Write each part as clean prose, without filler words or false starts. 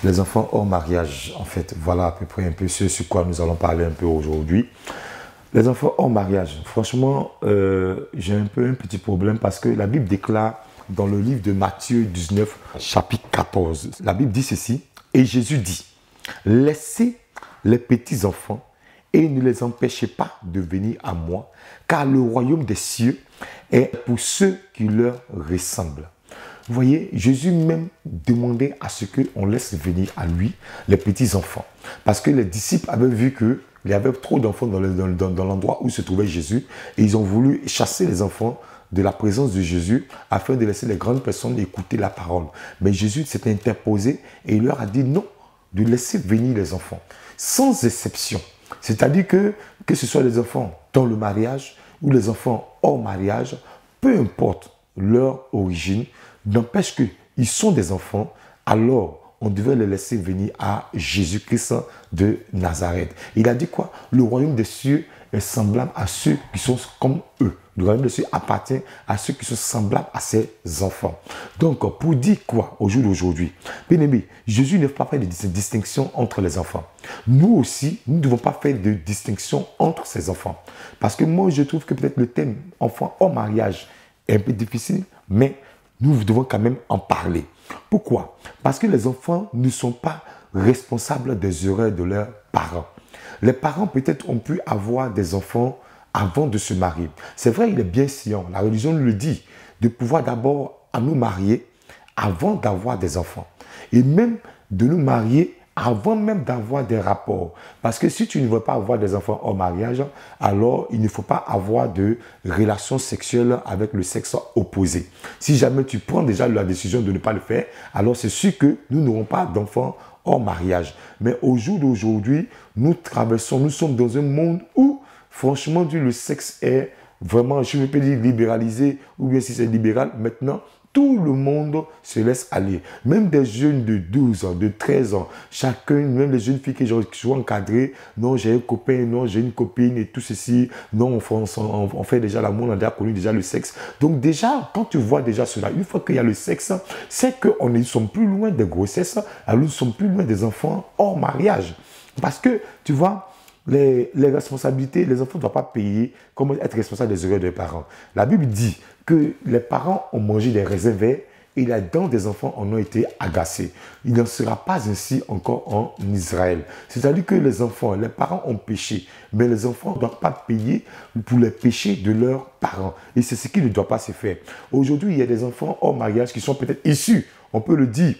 Les enfants hors mariage, en fait, voilà à peu près un peu ce sur quoi nous allons parler un peu aujourd'hui. Les enfants hors mariage, franchement, j'ai un peu un petit problème parce que la Bible déclare dans le livre de Matthieu 19, chapitre 14, la Bible dit ceci, et Jésus dit, laissez les petits enfants et ne les empêchez pas de venir à moi, car le royaume des cieux est pour ceux qui leur ressemblent. Vous voyez, Jésus même demandait à ce qu'on laisse venir à lui les petits-enfants. Parce que les disciples avaient vu qu'il y avait trop d'enfants dans l'endroit où se trouvait Jésus. Et ils ont voulu chasser les enfants de la présence de Jésus afin de laisser les grandes personnes écouter la parole. Mais Jésus s'est interposé et il leur a dit non, de laisser venir les enfants. Sans exception. C'est-à-dire que ce soit les enfants dans le mariage ou les enfants hors mariage, peu importe leur origine, n'empêche qu'ils sont des enfants, alors on devait les laisser venir à Jésus-Christ de Nazareth. Il a dit quoi? Le royaume des cieux est semblable à ceux qui sont comme eux. Le royaume des cieux appartient à ceux qui sont semblables à ses enfants. Donc, pour dire quoi au jour d'aujourd'hui? Bien aimé, Jésus ne fait pas faire de distinction entre les enfants. Nous aussi, nous ne devons pas faire de distinction entre ces enfants. Parce que moi, je trouve que peut-être le thème enfant hors mariage est un peu difficile, mais nous devons quand même en parler. Pourquoi? Parce que les enfants ne sont pas responsables des erreurs de leurs parents. Les parents peut-être ont pu avoir des enfants avant de se marier. C'est vrai, il est bien sciant, la religion nous le dit, de pouvoir d'abord nous marier avant d'avoir des enfants. Et même de nous marier avant même d'avoir des rapports. Parce que si tu ne veux pas avoir des enfants hors mariage, alors il ne faut pas avoir de relations sexuelles avec le sexe opposé. Si jamais tu prends déjà la décision de ne pas le faire, alors c'est sûr que nous n'aurons pas d'enfants hors mariage. Mais au jour d'aujourd'hui, nous sommes dans un monde où, franchement, le sexe est vraiment, je ne vais pas dire libéralisé, ou bien si c'est libéral, maintenant, tout le monde se laisse aller. Même des jeunes de 12 ans, de 13 ans, chacun, même les jeunes filles qui sont encadrées, non, j'ai un copain, non, j'ai une copine et tout ceci, non, on fait déjà l'amour, on a déjà connu déjà le sexe. Donc déjà, quand tu vois déjà cela, une fois qu'il y a le sexe, c'est qu'on ne sommes plus loin des grossesses, alors nous sommes plus loin des enfants hors mariage. Parce que, tu vois, les responsabilités, les enfants ne doivent pas payer, comment être responsables des erreurs des parents. La Bible dit que les parents ont mangé des raisins verts et les dents des enfants en ont été agacées. Il n'en sera pas ainsi encore en Israël. C'est-à-dire que les enfants, les parents ont péché, mais les enfants ne doivent pas payer pour les péchés de leurs parents. Et c'est ce qui ne doit pas se faire. Aujourd'hui, il y a des enfants hors mariage qui sont peut-être issus, on peut le dire,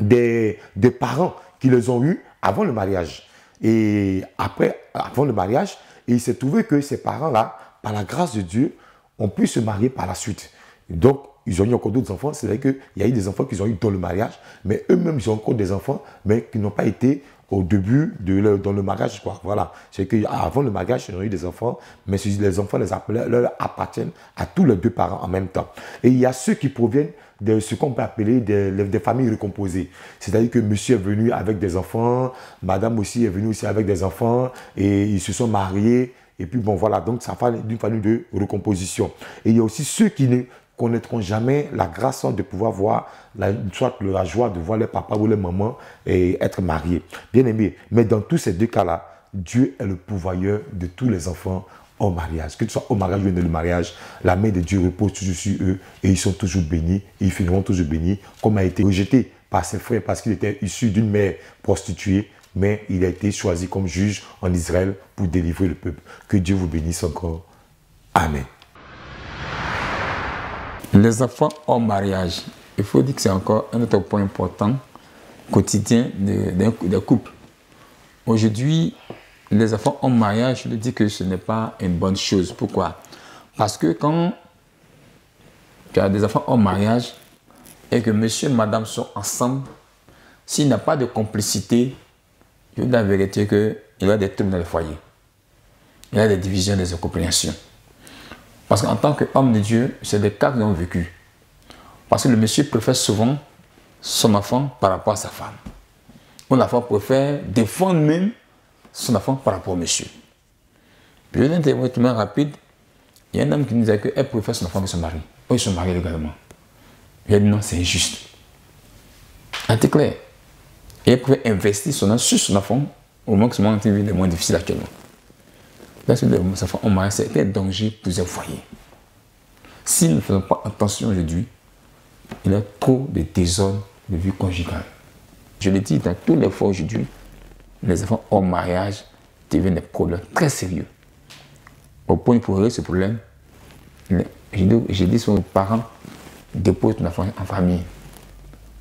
des parents qui les ont eus avant le mariage. Et avant le mariage, et il s'est trouvé que ces parents-là, par la grâce de Dieu, ont pu se marier par la suite. Et donc, ils ont eu encore d'autres enfants. C'est vrai qu'il y a eu des enfants qu'ils ont eu dans le mariage, mais eux-mêmes, ils ont encore des enfants, mais qui n'ont pas été au début dans le mariage, quoi. Voilà. C'est qu'avant le mariage, ils ont eu des enfants, mais les enfants leur appartiennent à tous les deux parents en même temps. Et il y a ceux qui proviennent de ce qu'on peut appeler des familles recomposées. C'est-à-dire que monsieur est venu avec des enfants, madame aussi est venue aussi avec des enfants, et ils se sont mariés, et puis bon voilà, donc ça fait d'une famille de recomposition. Et il y a aussi ceux qui ne connaîtront jamais la grâce de pouvoir voir, soit la joie de voir les papas ou les mamans et être mariés. Bien aimé, mais dans tous ces deux cas-là, Dieu est le pourvoyeur de tous les enfants au mariage. Que ce soit au mariage ou dans le mariage, la main de Dieu repose toujours sur eux et ils sont toujours bénis et ils finiront toujours bénis, comme a été rejeté par ses frères parce qu'il était issu d'une mère prostituée, mais il a été choisi comme juge en Israël pour délivrer le peuple. Que Dieu vous bénisse encore. Amen. Les enfants hors mariage, il faut dire que c'est encore un autre point important quotidien des couples. Aujourd'hui, les enfants en mariage, je le dis que ce n'est pas une bonne chose. Pourquoi? Parce que quand tu as des enfants en mariage et que monsieur et madame sont ensemble, s'il n'y a pas de complicité, je dis la vérité qu'il y a des troubles dans le foyer. Il y a des divisions, des incompréhensions. Parce qu'en tant qu'homme de Dieu, c'est des cas que nous avons vécu. Parce que le monsieur préfère souvent son enfant par rapport à sa femme. Ou la femme préfère défendre même son enfant par rapport au monsieur. Je vais donner un témoin rapide. Il y a un homme qui nous dit qu'elle préfère son enfant que son mari. Eux, ils sont mariés également. Il a dit non, c'est injuste. C'est clair. Et elle pouvait investir son argent sur son enfant au moment que ce moment est le moins difficile actuellement. Parce que les enfants en mariage, c'est un danger pour un foyer. Si nous ne faisons pas attention aujourd'hui, il y a trop de désordre de vie conjugale. Je le dis dans tous les fois aujourd'hui, les enfants hors mariage deviennent des problèmes très sérieux. Au point pour régler ce problème, je dis aux parents, dépose ton enfant en famille.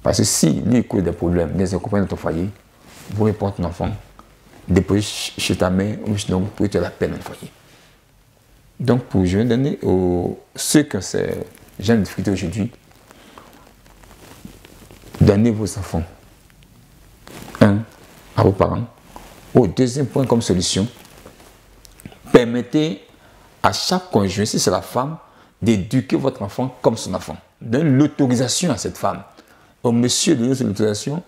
Parce que si lui cause des problèmes, des accompagnants de ton foyer, vous répondez ton enfant, dépose chez ta mère ou sinon pour que tu aies la peine dans le foyer. Donc, je vais donner aux ceux qui ont ces gens de difficulté aujourd'hui, donnez vos enfants, à vos parents. Au deuxième point comme solution, permettez à chaque conjoint, si c'est la femme, d'éduquer votre enfant comme son enfant. Donnez l'autorisation à cette femme. Au monsieur de donner l'autorisation,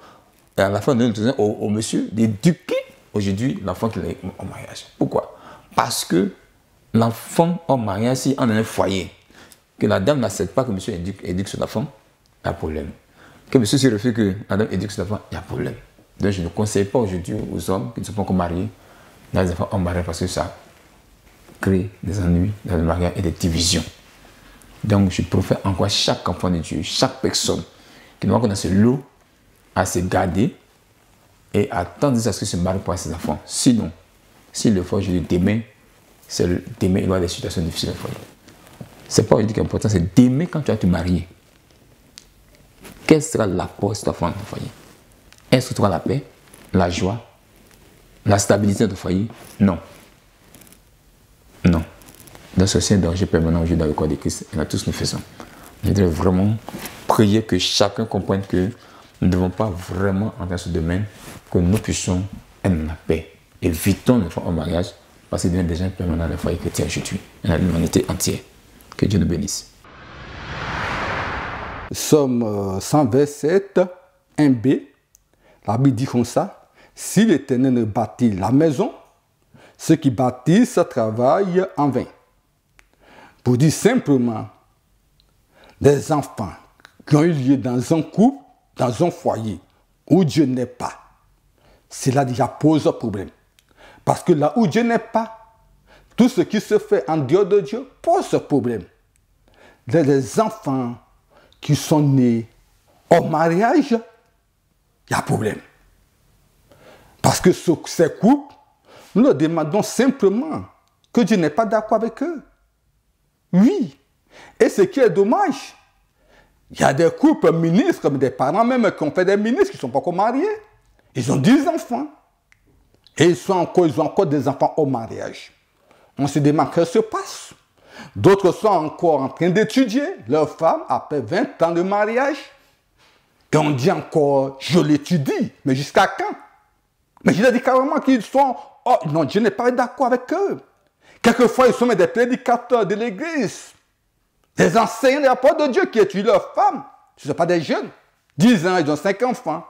et à la fin de l'autorisation au monsieur d'éduquer aujourd'hui l'enfant qu'il est en mariage. Pourquoi? Parce que l'enfant en mariage, si on a un foyer, que la dame n'accepte pas que monsieur éduque son enfant, il y a problème. Que monsieur se refuse que la dame éduque son enfant, il y a problème. Donc je ne conseille pas aujourd'hui aux hommes qui ne sont pas encore mariés dans les enfants en mariage parce que ça crée des ennuis dans le mariage et des divisions. Donc je préfère encore chaque enfant de Dieu, chaque personne qui doit dans ce lot à se garder et attendre à ce que se marie pour ses enfants. Sinon, s'il le fait aujourd'hui, demain, il va y avoir des situations difficiles au foyer. Ce n'est pas aujourd'hui qui est important, c'est d'aimer quand tu vas te marier. Quel sera l'apport de cet enfant dans ton foyer? Est-ce que tu auras la paix, la joie, la stabilité de ton foyer? Non. Non. Donc c'est un danger permanent aujourd'hui dans le corps de Christ et là tous nous faisons. Je voudrais vraiment prier que chacun comprenne que nous ne devons pas vraiment entrer dans ce domaine, que nous puissions être dans la paix. Évitons les femmes en mariage parce qu'ils deviennent des gens permanents dans le foyer chrétien aujourd'hui et dans l'humanité entière. Que Dieu nous bénisse. Somme 127, 1b, la Bible dit comme ça, si l'Éternel ne bâtit la maison, ceux qui bâtissent travaillent en vain. Pour dire simplement, des enfants qui ont eu lieu dans un couple, dans un foyer, où Dieu n'est pas, cela déjà pose problème. Parce que là où Dieu n'est pas, tout ce qui se fait en dehors de Dieu pose problème. Les enfants qui sont nés au mariage, il y a problème. Parce que ces couples, nous leur demandons simplement que Dieu n'est pas d'accord avec eux. Oui. Et ce qui est dommage, il y a des couples ministres, des parents même qui ont fait des ministres qui ne sont pas encore mariés. Ils ont 10 enfants. Et ils ont encore des enfants au mariage. On se demande ce qui se passe. D'autres sont encore en train d'étudier leur femme après 20 ans de mariage. Et on dit encore, je l'étudie. Mais jusqu'à quand? Mais je leur dis carrément qu'ils sont... Oh non, Dieu n'est pas d'accord avec eux. Quelquefois, ils sont des prédicateurs de l'église. Des enseignants de la parole de Dieu qui étudient leurs femmes. Ce ne sont pas des jeunes. 10 ans, ils ont 5 enfants.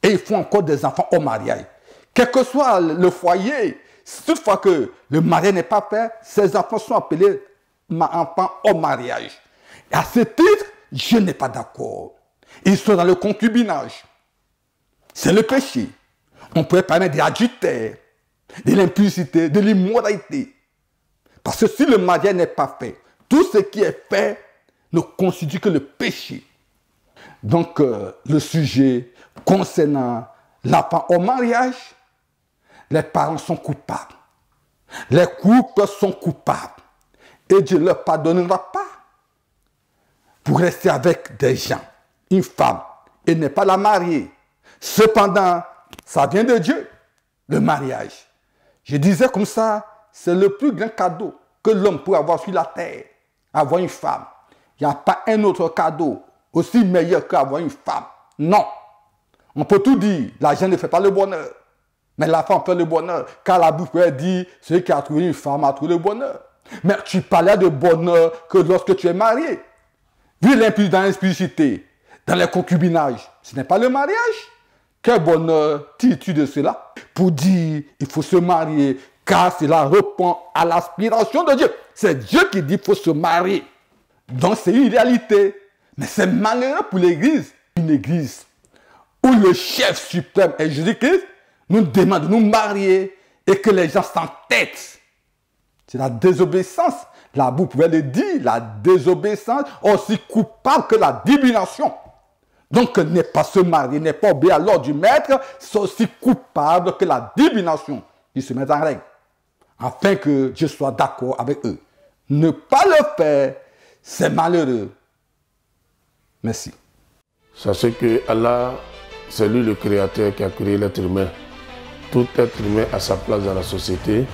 Et ils font encore des enfants au mariage. Quel que soit le foyer, toutefois que le mariage n'est pas fait, ces enfants sont appelés enfants au mariage. Et à ce titre, je n'ai pas d'accord. Ils sont dans le concubinage. C'est le péché. On pourrait parler de l'adultère, de l'impudicité, de l'immoralité. Parce que si le mariage n'est pas fait, tout ce qui est fait ne constitue que le péché. Donc, le sujet concernant l'enfant au mariage, les parents sont coupables. Les couples sont coupables. Et Dieu ne leur pardonnera pas pour rester avec des gens, une femme, et ne pas la marier. Cependant, ça vient de Dieu, le mariage. Je disais comme ça, c'est le plus grand cadeau que l'homme peut avoir sur la terre, avoir une femme. Il n'y a pas un autre cadeau aussi meilleur qu'avoir une femme. Non. On peut tout dire, l'argent ne fait pas le bonheur. Mais la femme fait le bonheur. Car la Bible dit, celui qui a trouvé une femme a trouvé le bonheur. Mais tu parlais de bonheur que lorsque tu es marié. Vu l'impudicité, dans les concubinages, ce n'est pas le mariage. Quel bonheur dis-tu de cela? Pour dire, il faut se marier, car cela répond à l'aspiration de Dieu. C'est Dieu qui dit qu'il faut se marier. Donc c'est une réalité. Mais c'est malheureux pour l'église. Une église où le chef suprême est Jésus-Christ, nous demande de nous marier et que les gens s'entêtent. C'est la désobéissance. La Bible pouvait le dire, la désobéissance aussi coupable que la divination. Donc, n'est pas se marier, n'est pas obéir à l'ordre du maître, c'est aussi coupable que la divination. Ils se mettent en règle, afin que Dieu soit d'accord avec eux. Ne pas le faire, c'est malheureux. Merci. Sachez que Allah, c'est lui le créateur qui a créé l'être humain. Tout être humain a sa place dans la société,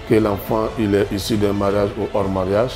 que l'enfant il est issu d'un mariage ou hors mariage.